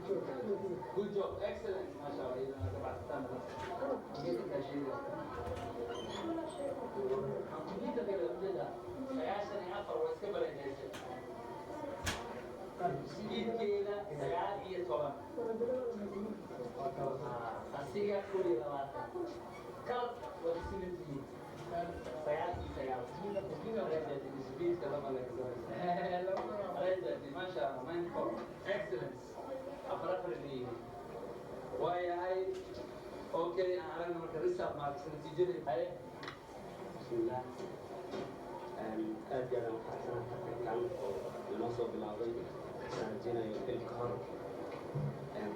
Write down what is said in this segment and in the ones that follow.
Good job, excellent. MashaAllah, إذا أنا تبعت التامر. كيف تشيل؟ كمبيوتر كده بجد. سياسة نعفر واسكبر الناس. سجيد كده سيال هي طبعا. أسيا كل يوم. كم وتسيلتي. سيال سيال. سجيد كلام الله يسوي. ما شاء الله ما ينفع. Excellence. أفرق لي. واي هاي. أوكي أنا أعلن مركز رسالة مع نتيجة هاي. بسم الله. aad iyo aad aan faraxsanahay tartankan inoo soo bilowday waxaan rajeynayo ilka hor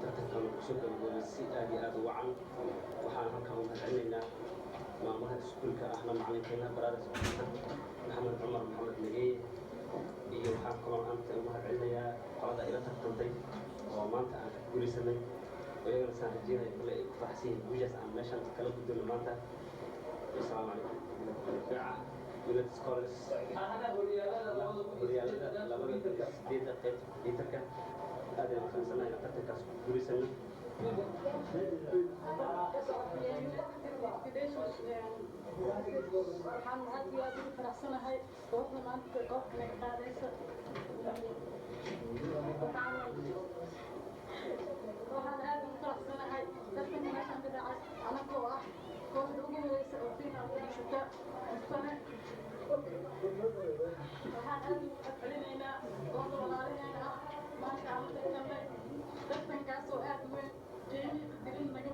tartankan kusoo gabagabay si aad iyo aad u wacan waxaan halkan u mahadcelinaynaa maamulaha iskuulka ahna macalinkeena baraada maxamed cumar maxamed nageeye iyo waxaan kaloo maanta u mahadcelinayaa qolada ila tartantay oo maanta aan ka guulaysanay iyagana saan rajeynayo kule ay ku faraxsan yihiin guushaas aan meeshaan kala guddoonno maanta asalaamu calaykum ولاد سكولز أنا وريالة لما ديت قيت ديتك هذا مثلا سنة قتك كوري سنة waxaan aad iyo aad ugu faraxsanahay goobta maanta goobta naga qaadaysa waxaan aad ugu faraxsanahay dadka meeshaan ka dhacay anagoo ah kooxda ugu horeysa oo fiinal ku dhishata mustane waxaan aad ugu celinaynaa goobta walaalaheena ah maasha allah dambe dadkankaasoo aad weyn qiimi dilin naga